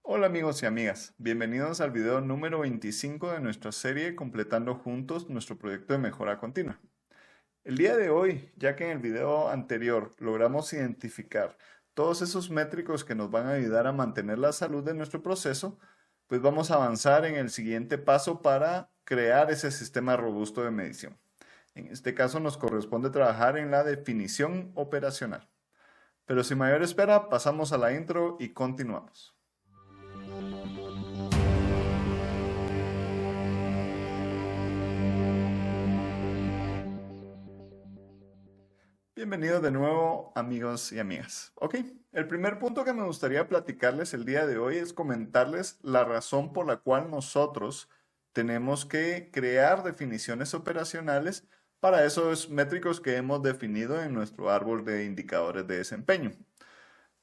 Hola amigos y amigas, bienvenidos al video número 25 de nuestra serie Completando Juntos nuestro proyecto de mejora continua. El día de hoy, ya que en el video anterior logramos identificar todos esos métricos que nos van a ayudar a mantener la salud de nuestro proceso, pues vamos a avanzar en el siguiente paso para crear ese sistema robusto de medición. En este caso nos corresponde trabajar en la definición operacional. Pero sin mayor espera, pasamos a la intro y continuamos. Bienvenidos de nuevo amigos y amigas. Ok, el primer punto que me gustaría platicarles el día de hoy es comentarles la razón por la cual nosotros tenemos que crear definiciones operacionales para esos métricos que hemos definido en nuestro árbol de indicadores de desempeño.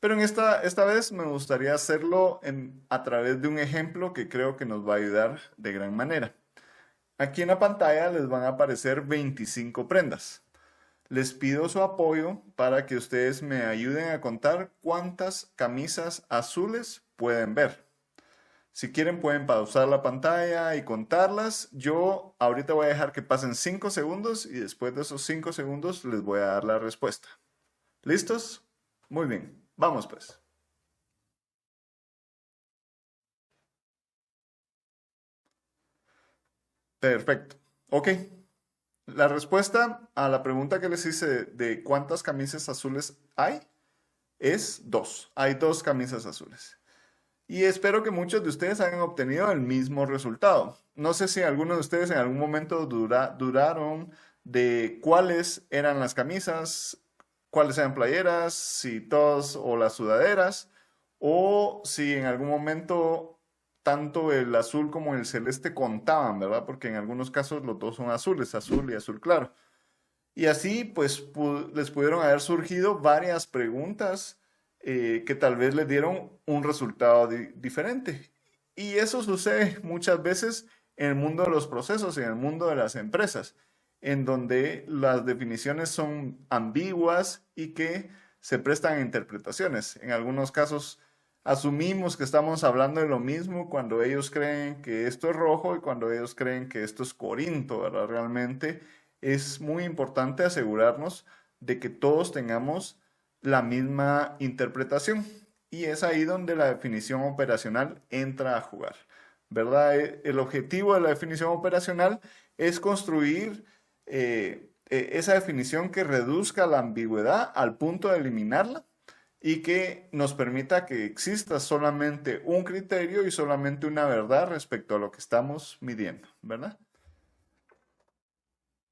Pero en esta vez me gustaría hacerlo a través de un ejemplo que creo que nos va a ayudar de gran manera. Aquí en la pantalla les van a aparecer 25 prendas. Les pido su apoyo para que ustedes me ayuden a contar cuántas camisas azules pueden ver. Si quieren pueden pausar la pantalla y contarlas. Yo ahorita voy a dejar que pasen 5 segundos y después de esos 5 segundos les voy a dar la respuesta. ¿Listos? Muy bien, vamos pues. Perfecto. Ok. La respuesta a la pregunta que les hice de cuántas camisas azules hay es 2. Hay 2 camisas azules. Y espero que muchos de ustedes hayan obtenido el mismo resultado. No sé si algunos de ustedes en algún momento dudaron de cuáles eran las camisas, cuáles eran playeras, si todas o las sudaderas, o si en algún momento tanto el azul como el celeste contaban, ¿verdad? Porque en algunos casos los dos son azules, azul y azul claro. Y así, pues, les pudieron haber surgido varias preguntas que tal vez les dieron un resultado diferente. Y eso sucede muchas veces en el mundo de los procesos, en el mundo de las empresas, en donde las definiciones son ambiguas y que se prestan a interpretaciones. En algunos casos asumimos que estamos hablando de lo mismo cuando ellos creen que esto es rojo y cuando ellos creen que esto es corinto, ¿verdad? Realmente es muy importante asegurarnos de que todos tengamos la misma interpretación. Y es ahí donde la definición operacional entra a jugar, ¿verdad? El objetivo de la definición operacional es construir esa definición que reduzca la ambigüedad al punto de eliminarla y que nos permita que exista solamente un criterio y solamente una verdad respecto a lo que estamos midiendo, ¿verdad?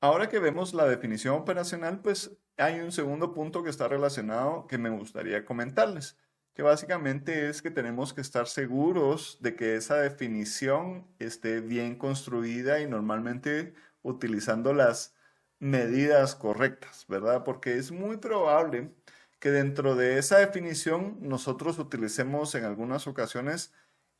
Ahora que vemos la definición operacional, pues hay un segundo punto que está relacionado que me gustaría comentarles, que básicamente es que tenemos que estar seguros de que esa definición esté bien construida y normalmente utilizando las medidas correctas, ¿verdad? Porque es muy probable que dentro de esa definición nosotros utilicemos en algunas ocasiones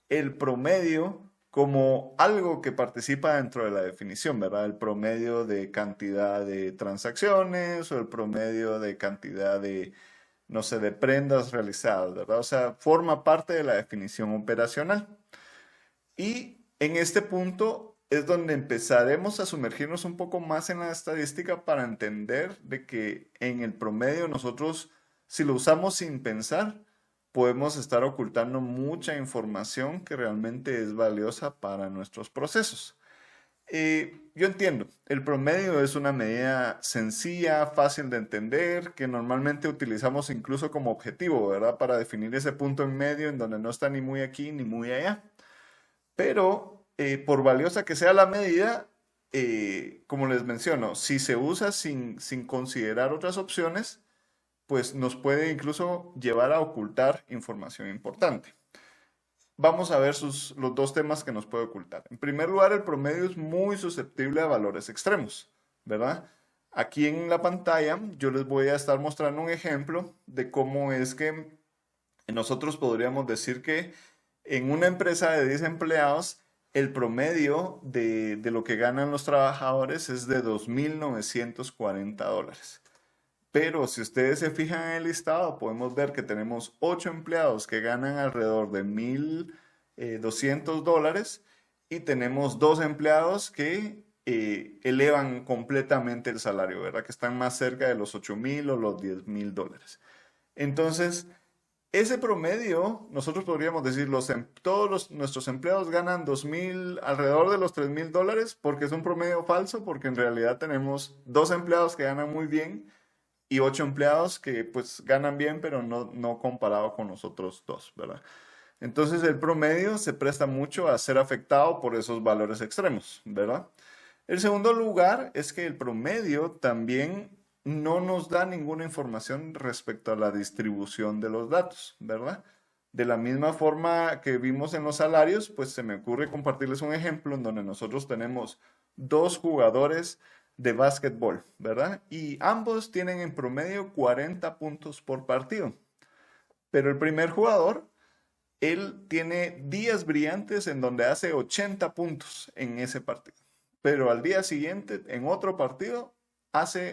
el promedio como algo que participa dentro de la definición, ¿verdad? El promedio de cantidad de transacciones o el promedio de cantidad de, no sé, de prendas realizadas, ¿verdad? O sea, forma parte de la definición operacional. Y en este punto es donde empezaremos a sumergirnos un poco más en la estadística para entender de que en el promedio nosotros, si lo usamos sin pensar, podemos estar ocultando mucha información que realmente es valiosa para nuestros procesos. Yo entiendo, el promedio es una medida sencilla, fácil de entender, que normalmente utilizamos incluso como objetivo, ¿verdad? Para definir ese punto en medio en donde no está ni muy aquí ni muy allá. Pero por valiosa que sea la medida, como les menciono, si se usa sin considerar otras opciones, pues nos puede incluso llevar a ocultar información importante. Vamos a ver los dos temas que nos puede ocultar. En primer lugar, el promedio es muy susceptible a valores extremos, ¿verdad? Aquí en la pantalla yo les voy a estar mostrando un ejemplo de cómo es que nosotros podríamos decir que en una empresa de 10 empleados, el promedio de lo que ganan los trabajadores es de $2,940. Pero si ustedes se fijan en el listado, podemos ver que tenemos 8 empleados que ganan alrededor de $1,200 y tenemos 2 empleados que elevan completamente el salario, ¿verdad? Que están más cerca de los 8,000 o los $10,000. Entonces, ese promedio, nosotros podríamos decir, nuestros empleados ganan 2,000, alrededor de los $3,000, porque es un promedio falso, porque en realidad tenemos 2 empleados que ganan muy bien y 8 empleados que pues ganan bien, pero no comparado con los otros dos, ¿verdad? Entonces el promedio se presta mucho a ser afectado por esos valores extremos, ¿verdad? El segundo lugar es que el promedio también no nos da ninguna información respecto a la distribución de los datos, ¿verdad? De la misma forma que vimos en los salarios, pues se me ocurre compartirles un ejemplo en donde nosotros tenemos 2 jugadores de básquetbol, ¿verdad? Y ambos tienen en promedio 40 puntos por partido. Pero el primer jugador, él tiene días brillantes en donde hace 80 puntos en ese partido. Pero al día siguiente, en otro partido,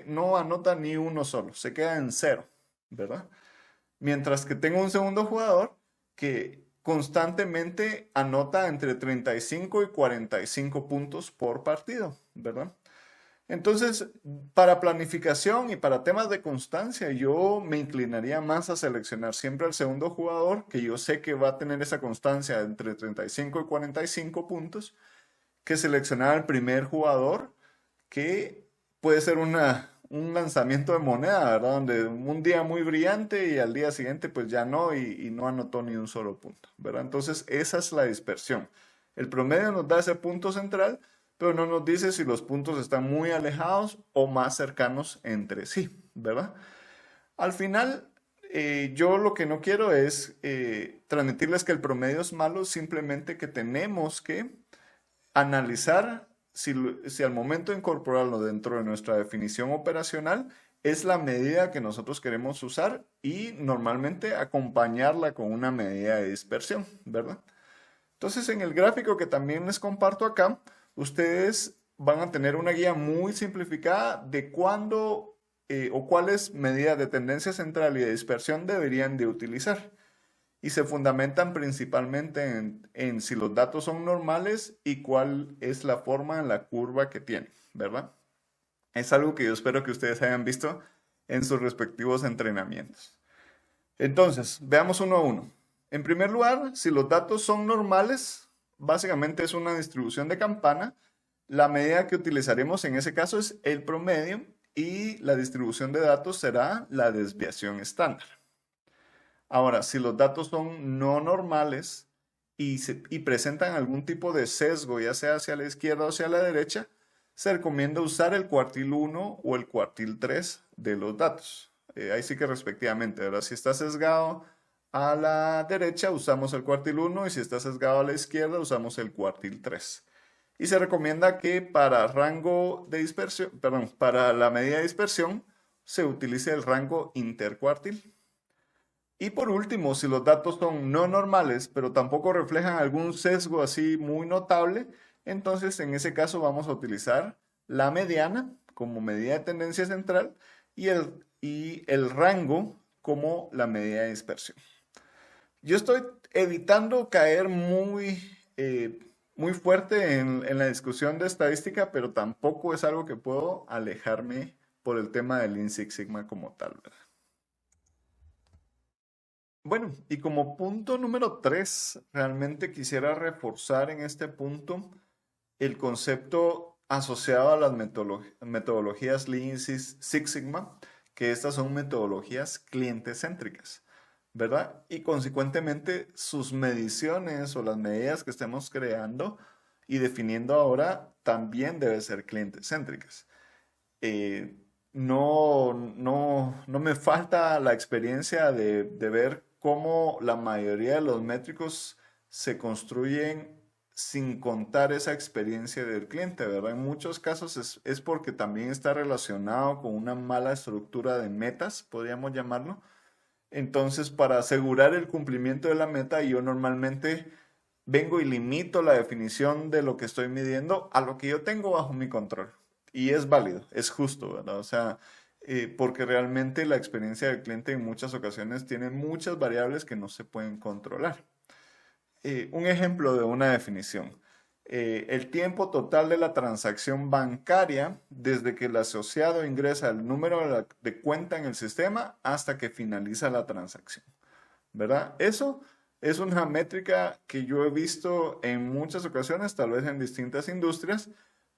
no anota ni uno solo, se queda en cero, ¿verdad? Mientras que tengo un segundo jugador que constantemente anota entre 35 y 45 puntos por partido, ¿verdad? Entonces, para planificación y para temas de constancia, yo me inclinaría más a seleccionar siempre al segundo jugador, que yo sé que va a tener esa constancia entre 35 y 45 puntos, que seleccionar al primer jugador, que puede ser un lanzamiento de moneda, ¿verdad? Donde un día muy brillante y al día siguiente pues ya no y no anotó ni un solo punto, ¿verdad? Entonces, esa es la dispersión. El promedio nos da ese punto central, pero no nos dice si los puntos están muy alejados o más cercanos entre sí, ¿verdad? Al final, yo lo que no quiero es transmitirles que el promedio es malo, simplemente que tenemos que analizar si al momento de incorporarlo dentro de nuestra definición operacional es la medida que nosotros queremos usar y normalmente acompañarla con una medida de dispersión, ¿verdad? Entonces, en el gráfico que también les comparto acá, ustedes van a tener una guía muy simplificada de cuándo o cuáles medidas de tendencia central y de dispersión deberían de utilizar. Y se fundamentan principalmente en si los datos son normales y cuál es la forma en la curva que tienen, ¿verdad? Es algo que yo espero que ustedes hayan visto en sus respectivos entrenamientos. Entonces, veamos uno a uno. En primer lugar, si los datos son normales, básicamente es una distribución de campana. La medida que utilizaremos en ese caso es el promedio y la distribución de datos será la desviación estándar. Ahora, si los datos son no normales y presentan algún tipo de sesgo, ya sea hacia la izquierda o hacia la derecha, se recomienda usar el cuartil 1 o el cuartil 3 de los datos. Ahí sí que respectivamente, ¿verdad? Si está sesgado a la derecha, usamos el cuartil 1 y si está sesgado a la izquierda, usamos el cuartil 3. Y se recomienda que para rango de dispersión, perdón, para la medida de dispersión, se utilice el rango intercuartil. Y por último, si los datos son no normales, pero tampoco reflejan algún sesgo así muy notable, entonces en ese caso vamos a utilizar la mediana como medida de tendencia central y el rango como la medida de dispersión. Yo estoy evitando caer muy fuerte en la discusión de estadística, pero tampoco es algo que puedo alejarme por el tema del Lean Six Sigma como tal, ¿verdad? Bueno, y como punto número 3, realmente quisiera reforzar en este punto el concepto asociado a las metodologías Lean Six Sigma, que estas son metodologías cliente céntricas, ¿verdad? Y consecuentemente sus mediciones o las medidas que estemos creando y definiendo ahora también deben ser cliente céntricas. No me falta la experiencia de ver cómo la mayoría de los métricos se construyen sin contar esa experiencia del cliente, ¿verdad? En muchos casos es porque también está relacionado con una mala estructura de metas, podríamos llamarlo. Entonces, para asegurar el cumplimiento de la meta, yo normalmente vengo y limito la definición de lo que estoy midiendo a lo que yo tengo bajo mi control. Y es válido, es justo, ¿verdad? O sea, porque realmente la experiencia del cliente en muchas ocasiones tiene muchas variables que no se pueden controlar. Un ejemplo de una definición. El tiempo total de la transacción bancaria desde que el asociado ingresa el número de cuenta en el sistema hasta que finaliza la transacción, ¿verdad? Eso es una métrica que yo he visto en muchas ocasiones, tal vez en distintas industrias,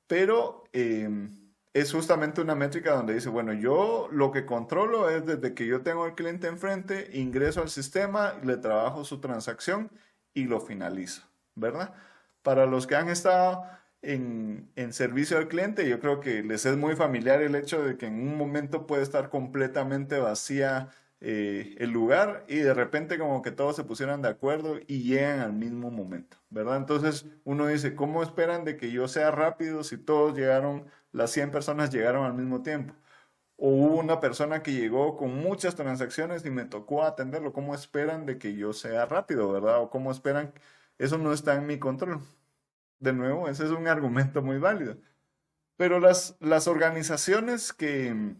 pero es justamente una métrica donde dice, bueno, yo lo que controlo es desde que yo tengo al cliente enfrente, ingreso al sistema, le trabajo su transacción y lo finalizo, ¿verdad? Para los que han estado en servicio al cliente, yo creo que les es muy familiar el hecho de que en un momento puede estar completamente vacía el lugar y de repente como que todos se pusieran de acuerdo y llegan al mismo momento, ¿verdad? Entonces uno dice, ¿cómo esperan de que yo sea rápido si todos llegaron, las 100 personas llegaron al mismo tiempo? O hubo una persona que llegó con muchas transacciones y me tocó atenderlo. ¿Cómo esperan de que yo sea rápido, verdad? O cómo esperan, eso no está en mi control. De nuevo, ese es un argumento muy válido. Pero las organizaciones que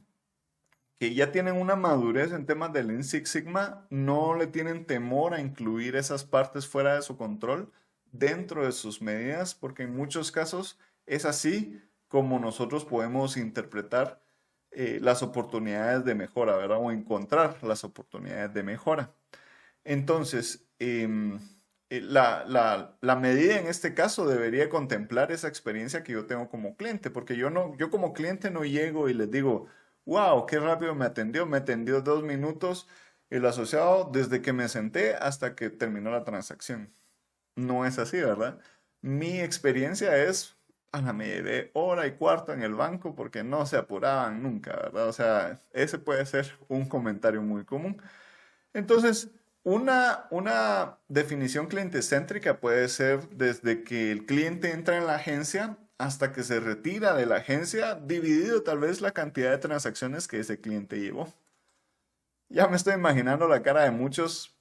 ya tienen una madurez en temas del Lean Six Sigma, no le tienen temor a incluir esas partes fuera de su control dentro de sus medidas, porque en muchos casos es así como nosotros podemos interpretar las oportunidades de mejora, ¿verdad? O encontrar las oportunidades de mejora. Entonces, la medida en este caso debería contemplar esa experiencia que yo tengo como cliente, porque yo como cliente no llego y les digo, wow, qué rápido me atendió 2 minutos el asociado desde que me senté hasta que terminó la transacción. No es así, ¿verdad? Mi experiencia es, me llevé hora y cuarto en el banco porque no se apuraban nunca, ¿verdad? O sea, ese puede ser un comentario muy común. Entonces, una definición cliente céntrica puede ser desde que el cliente entra en la agencia hasta que se retira de la agencia, dividido tal vez la cantidad de transacciones que ese cliente llevó. Ya me estoy imaginando la cara de muchos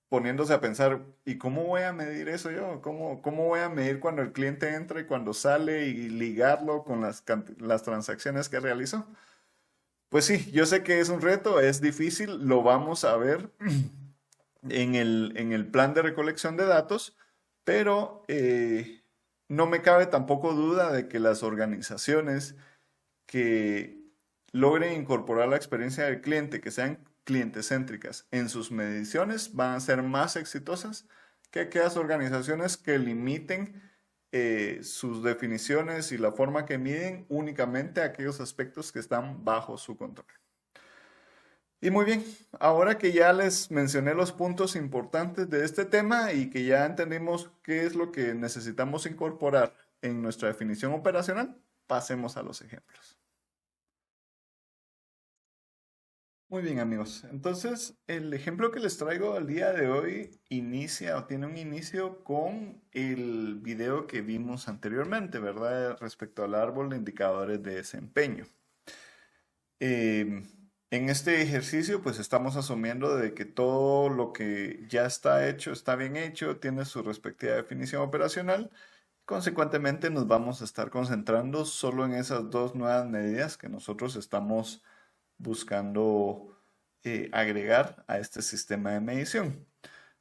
poniéndose a pensar, ¿y cómo voy a medir eso yo? ¿Cómo voy a medir cuando el cliente entra y cuando sale y ligarlo con las transacciones que realizó? Pues sí, yo sé que es un reto, es difícil, lo vamos a ver en el plan de recolección de datos, pero no me cabe tampoco duda de que las organizaciones que logren incorporar la experiencia del cliente, que sean clientes céntricas en sus mediciones, van a ser más exitosas que aquellas organizaciones que limiten sus definiciones y la forma que miden únicamente a aquellos aspectos que están bajo su control. Y muy bien, ahora que ya les mencioné los puntos importantes de este tema y que ya entendimos qué es lo que necesitamos incorporar en nuestra definición operacional, pasemos a los ejemplos. Muy bien, amigos. Entonces, el ejemplo que les traigo el día de hoy inicia o tiene un inicio con el video que vimos anteriormente, ¿verdad? Respecto al árbol de indicadores de desempeño. En este ejercicio, pues estamos asumiendo de que todo lo que ya está hecho, está bien hecho, tiene su respectiva definición operacional. Consecuentemente, nos vamos a estar concentrando solo en esas dos nuevas medidas que nosotros estamos buscando agregar a este sistema de medición.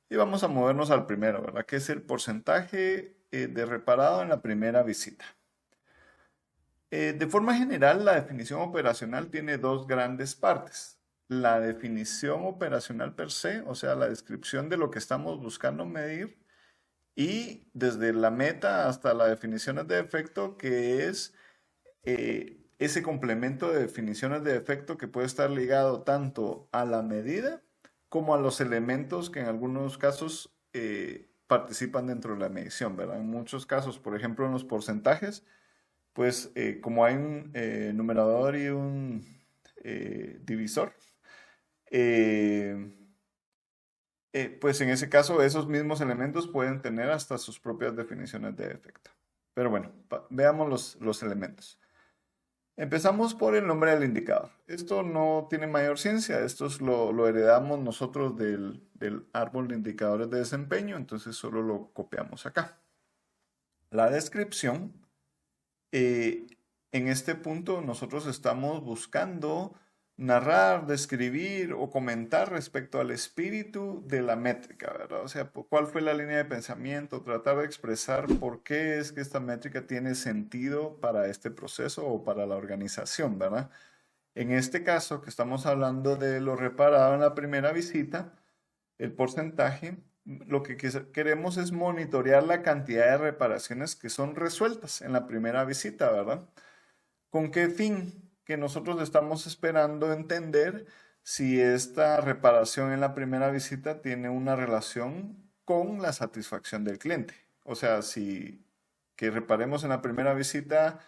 Y vamos a movernos al primero, ¿verdad? Que es el porcentaje de reparado en la primera visita. De forma general, la definición operacional tiene dos grandes partes. La definición operacional per se, o sea, la descripción de lo que estamos buscando medir, y desde la meta hasta la definiciones de defecto, que es ese complemento de definiciones de defecto que puede estar ligado tanto a la medida como a los elementos que en algunos casos participan dentro de la medición, ¿verdad? En muchos casos, por ejemplo, en los porcentajes, pues como hay un numerador y un divisor, pues en ese caso esos mismos elementos pueden tener hasta sus propias definiciones de defecto. Pero bueno, veamos los elementos. Empezamos por el nombre del indicador. Esto no tiene mayor ciencia, esto lo heredamos nosotros del árbol de indicadores de desempeño, entonces solo lo copiamos acá. La descripción, en este punto nosotros estamos buscando narrar, describir o comentar respecto al espíritu de la métrica, ¿verdad? O sea, cuál fue la línea de pensamiento, tratar de expresar por qué es que esta métrica tiene sentido para este proceso o para la organización, ¿verdad? En este caso, que estamos hablando de lo reparado en la primera visita, el porcentaje, lo que queremos es monitorear la cantidad de reparaciones que son resueltas en la primera visita, ¿verdad? ¿Con qué fin? Que nosotros estamos esperando entender si esta reparación en la primera visita tiene una relación con la satisfacción del cliente. O sea, si que reparemos en la primera visita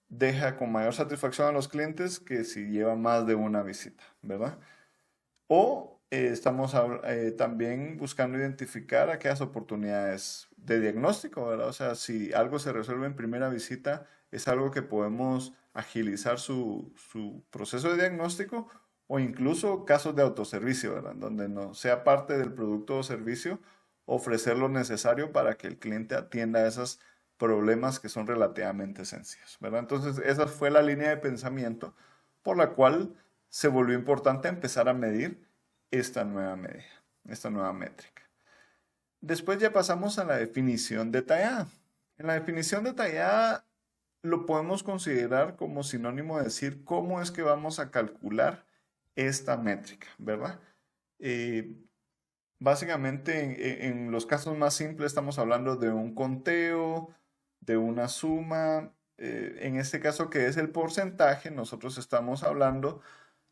deja con mayor satisfacción a los clientes que si lleva más de una visita, ¿verdad? O estamos también buscando identificar aquellas oportunidades de diagnóstico, ¿verdad? O sea, si algo se resuelve en primera visita, es algo que podemos agilizar su proceso de diagnóstico o incluso casos de autoservicio, ¿verdad? Donde no sea parte del producto o servicio, ofrecer lo necesario para que el cliente atienda esos problemas que son relativamente sencillos, ¿verdad? Entonces, esa fue la línea de pensamiento por la cual se volvió importante empezar a medir esta nueva medida, esta nueva métrica. Después ya pasamos a la definición detallada. En la definición detallada lo podemos considerar como sinónimo de decir cómo es que vamos a calcular esta métrica, ¿verdad? Eh, Básicamente en los casos más simples estamos hablando de un conteo, de una suma. En este caso que es el porcentaje, nosotros estamos hablando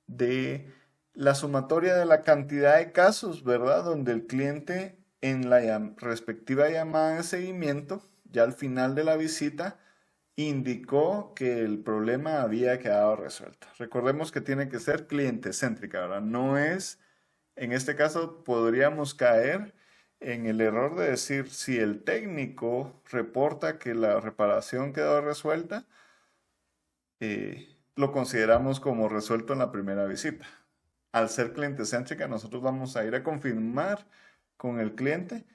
de la sumatoria de la cantidad de casos, ¿verdad? Donde el cliente en la respectiva llamada de seguimiento, ya al final de la visita, indicó que el problema había quedado resuelto. Recordemos que tiene que ser cliente céntrica, ¿verdad? No es, en este caso podríamos caer en el error de decir si el técnico reporta que la reparación quedó resuelta, lo consideramos como resuelto en la primera visita. Al ser cliente céntrica, nosotros vamos a ir a confirmar con el cliente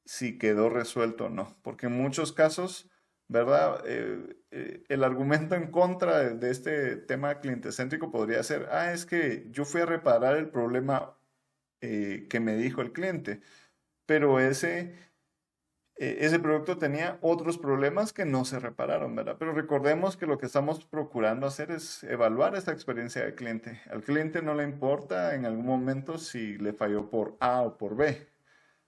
si quedó resuelto o no. Porque en muchos casos, ¿verdad? El argumento en contra de este tema cliente céntrico podría ser, es que yo fui a reparar el problema que me dijo el cliente, pero ese producto tenía otros problemas que no se repararon, ¿verdad? Pero recordemos que lo que estamos procurando hacer es evaluar esta experiencia del cliente. Al cliente no le importa en algún momento si le falló por A o por B,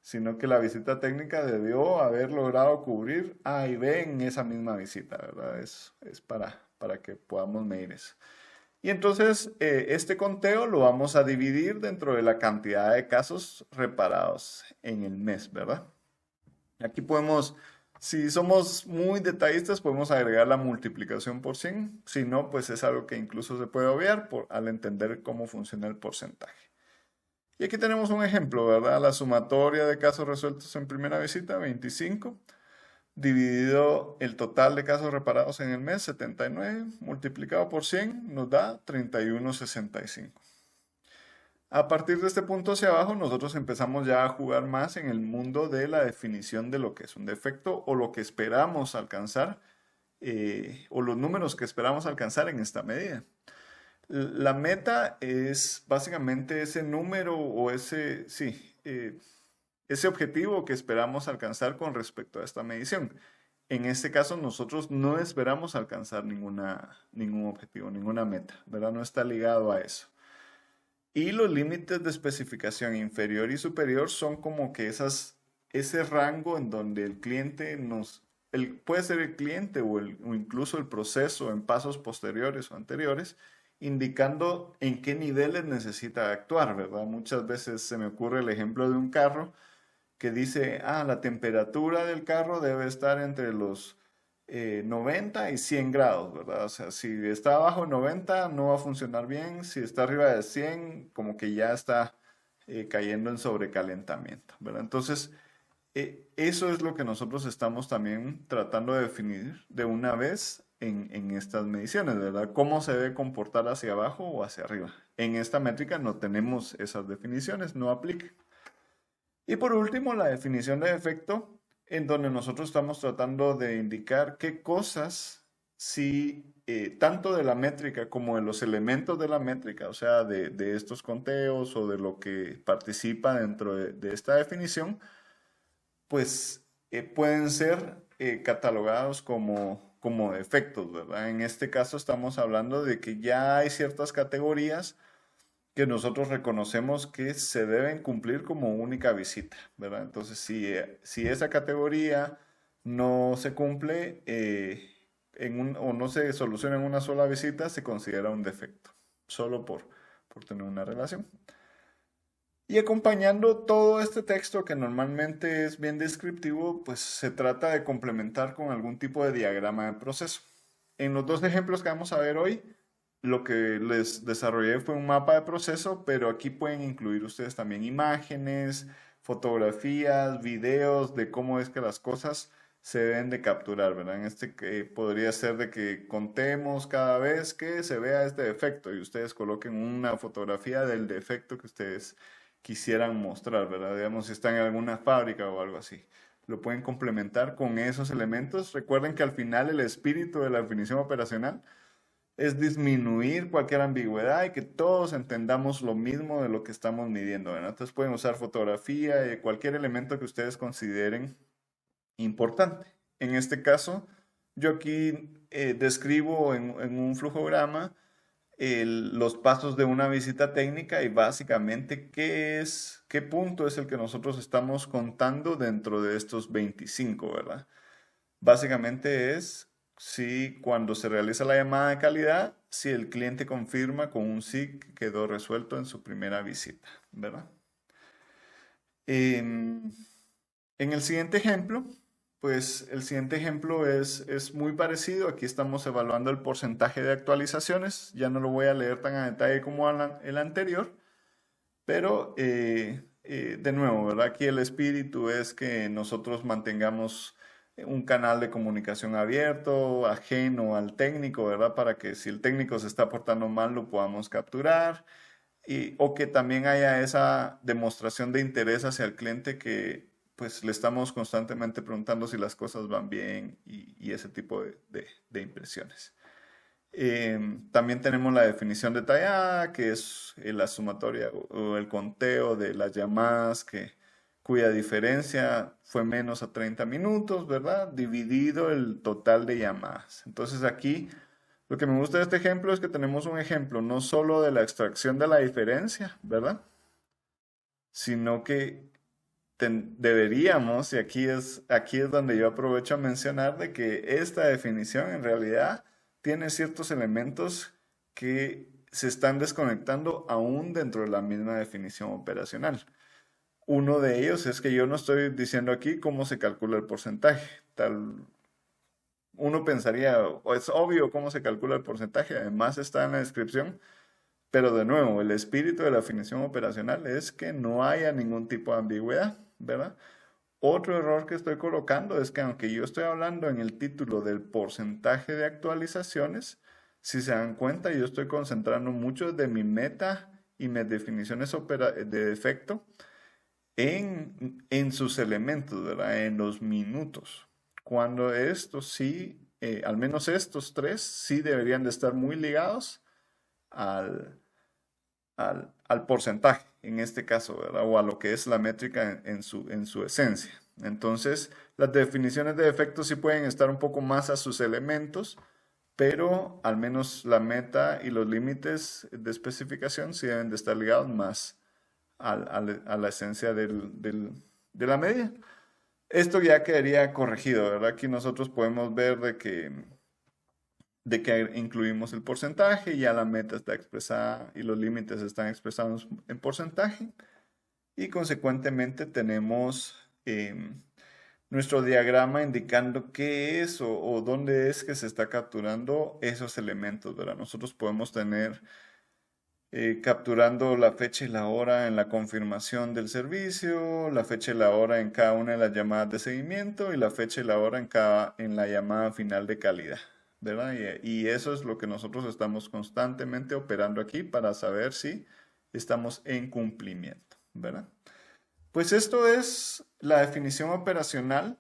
sino que la visita técnica debió haber logrado cubrir A y B en esa misma visita, ¿verdad? Es para que podamos medir eso. Y entonces este conteo lo vamos a dividir dentro de la cantidad de casos reparados en el mes, ¿verdad? Aquí podemos, si somos muy detallistas, podemos agregar la multiplicación por 100. Si no, pues es algo que incluso se puede obviar al entender cómo funciona el porcentaje. Y aquí tenemos un ejemplo, ¿verdad? La sumatoria de casos resueltos en primera visita, 25, dividido el total de casos reparados en el mes, 79, multiplicado por 100, nos da 31,65. A partir de este punto hacia abajo, nosotros empezamos ya a jugar más en el mundo de la definición de lo que es un defecto o lo que esperamos alcanzar o los números que esperamos alcanzar en esta medida. La meta es básicamente ese número o ese objetivo que esperamos alcanzar con respecto a esta medición. En este caso, nosotros no esperamos alcanzar ningún objetivo, ninguna meta, ¿verdad? No está ligado a eso. Y los límites de especificación inferior y superior son como que ese rango en donde el cliente puede ser el cliente o incluso el proceso en pasos posteriores o anteriores, indicando en qué niveles necesita actuar, ¿verdad? Muchas veces se me ocurre el ejemplo de un carro que dice, la temperatura del carro debe estar entre los 90 y 100 grados, ¿verdad? O sea, si está abajo de 90 no va a funcionar bien, si está arriba de 100 como que ya está cayendo en sobrecalentamiento, ¿verdad? Entonces, eso es lo que nosotros estamos también tratando de definir de una vez en estas mediciones, ¿verdad? ¿Cómo se debe comportar hacia abajo o hacia arriba? En esta métrica no tenemos esas definiciones, no aplica. Y por último, la definición de defecto, en donde nosotros estamos tratando de indicar qué cosas sí tanto de la métrica como de los elementos de la métrica, o sea, de estos conteos o de lo que participa dentro de esta definición, pues pueden ser catalogados como defectos, ¿verdad? En este caso estamos hablando de que ya hay ciertas categorías que nosotros reconocemos que se deben cumplir como única visita, ¿verdad? Entonces, si esa categoría no se cumple o no se soluciona en una sola visita, se considera un defecto, solo por tener una relación. Y acompañando todo este texto que normalmente es bien descriptivo, pues se trata de complementar con algún tipo de diagrama de proceso. En los dos ejemplos que vamos a ver hoy, lo que les desarrollé fue un mapa de proceso, pero aquí pueden incluir ustedes también imágenes, fotografías, videos de cómo es que las cosas se deben de capturar, ¿verdad? En este que podría ser de que contemos cada vez que se vea este defecto y ustedes coloquen una fotografía del defecto que ustedes quisieran mostrar, ¿verdad? Digamos, si están en alguna fábrica o algo así. Lo pueden complementar con esos elementos. Recuerden que al final el espíritu de la definición operacional es disminuir cualquier ambigüedad y que todos entendamos lo mismo de lo que estamos midiendo, ¿verdad? Entonces pueden usar fotografía y cualquier elemento que ustedes consideren importante. En este caso, yo aquí describo en un flujograma los pasos de una visita técnica y básicamente qué punto es el que nosotros estamos contando dentro de estos 25, ¿verdad? Básicamente es si cuando se realiza la llamada de calidad, si el cliente confirma con un sí que quedó resuelto en su primera visita, ¿verdad? En el siguiente ejemplo, pues el siguiente ejemplo es muy parecido. Aquí estamos evaluando el porcentaje de actualizaciones. Ya no lo voy a leer tan a detalle como el anterior, pero de nuevo, ¿verdad? Aquí el espíritu es que nosotros mantengamos un canal de comunicación abierto, ajeno al técnico, ¿verdad? Para que si el técnico se está portando mal lo podamos capturar o que también haya esa demostración de interés hacia el cliente que pues le estamos constantemente preguntando si las cosas van bien y ese tipo de impresiones. También tenemos la definición detallada, que es la sumatoria o el conteo de las llamadas cuya diferencia fue menos a 30 minutos, ¿verdad? Dividido el total de llamadas. Entonces aquí lo que me gusta de este ejemplo es que tenemos un ejemplo no solo de la extracción de la diferencia, ¿verdad? Sino que deberíamos, y aquí es donde yo aprovecho a mencionar de que esta definición en realidad tiene ciertos elementos que se están desconectando aún dentro de la misma definición operacional. Uno de ellos es que yo no estoy diciendo aquí cómo se calcula el porcentaje. Uno pensaría, es obvio cómo se calcula el porcentaje, además está en la descripción, pero de nuevo, el espíritu de la definición operacional es que no haya ningún tipo de ambigüedad, ¿verdad? Otro error que estoy colocando es que aunque yo estoy hablando en el título del porcentaje de actualizaciones, si se dan cuenta, yo estoy concentrando mucho de mi meta y mis definiciones de defecto en sus elementos, ¿verdad? En los minutos. Cuando estos sí, al menos estos tres, sí deberían de estar muy ligados al, al porcentaje, en este caso, ¿verdad? O a lo que es la métrica en su esencia. Entonces, las definiciones de defectos sí pueden estar un poco más a sus elementos, pero al menos la meta y los límites de especificación sí deben de estar ligados más a la esencia de la medida. Esto ya quedaría corregido, ¿verdad? Aquí nosotros podemos ver de que incluimos el porcentaje, ya la meta está expresada y los límites están expresados en porcentaje y consecuentemente tenemos nuestro diagrama indicando qué es o dónde es que se está capturando esos elementos, ¿verdad? Nosotros podemos tener capturando la fecha y la hora en la confirmación del servicio, la fecha y la hora en cada una de las llamadas de seguimiento y la fecha y la hora en la llamada final de calidad, ¿verdad? Y eso es lo que nosotros estamos constantemente operando aquí para saber si estamos en cumplimiento, ¿verdad? Pues esto es la definición operacional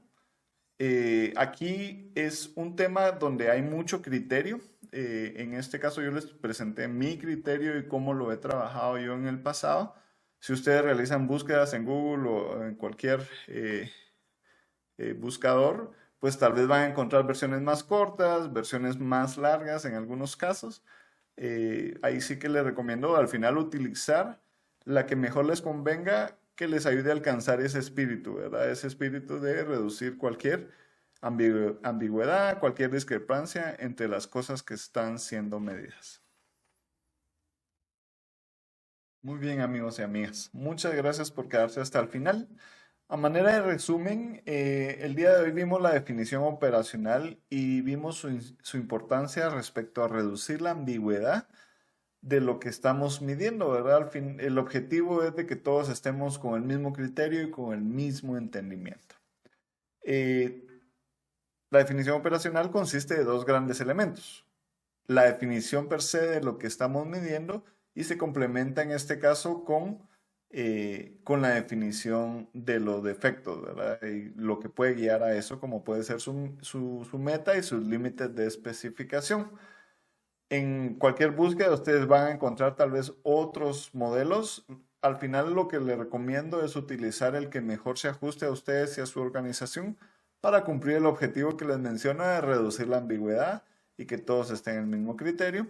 Aquí es un tema donde hay mucho criterio. En este caso yo les presenté mi criterio y cómo lo he trabajado yo en el pasado. Si ustedes realizan búsquedas en Google o en cualquier buscador, pues tal vez van a encontrar versiones más cortas, versiones más largas en algunos casos. Ahí sí que les recomiendo al final utilizar la que mejor les convenga, que les ayude a alcanzar ese espíritu, ¿verdad? Ese espíritu de reducir cualquier ambigüedad, cualquier discrepancia entre las cosas que están siendo medidas. Muy bien, amigos y amigas. Muchas gracias por quedarse hasta el final. A manera de resumen, el día de hoy vimos la definición operacional y vimos su importancia respecto a reducir la ambigüedad de lo que estamos midiendo, ¿verdad? Al fin, el objetivo es de que todos estemos con el mismo criterio y con el mismo entendimiento. Eh, la definición operacional consiste de dos grandes elementos. La definición per se de lo que estamos midiendo y se complementa en este caso con la definición de los defectos, ¿verdad? Y lo que puede guiar a eso, como puede ser su meta y sus límites de especificación. En cualquier búsqueda ustedes van a encontrar tal vez otros modelos. Al final lo que les recomiendo es utilizar el que mejor se ajuste a ustedes y a su organización para cumplir el objetivo que les menciona de reducir la ambigüedad y que todos estén en el mismo criterio.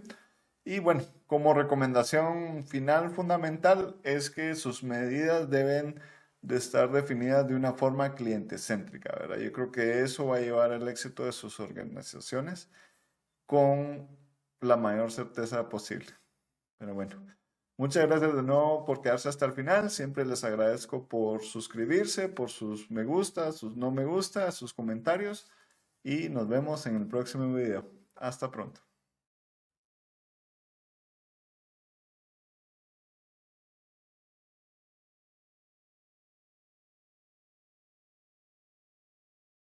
Y bueno, como recomendación final fundamental es que sus medidas deben de estar definidas de una forma cliente-céntrica, ¿verdad? Yo creo que eso va a llevar al éxito de sus organizaciones con la mayor certeza posible. Pero bueno, muchas gracias de nuevo por quedarse hasta el final. Siempre les agradezco por suscribirse, por sus me gusta, sus no me gusta, sus comentarios y nos vemos en el próximo video. Hasta pronto.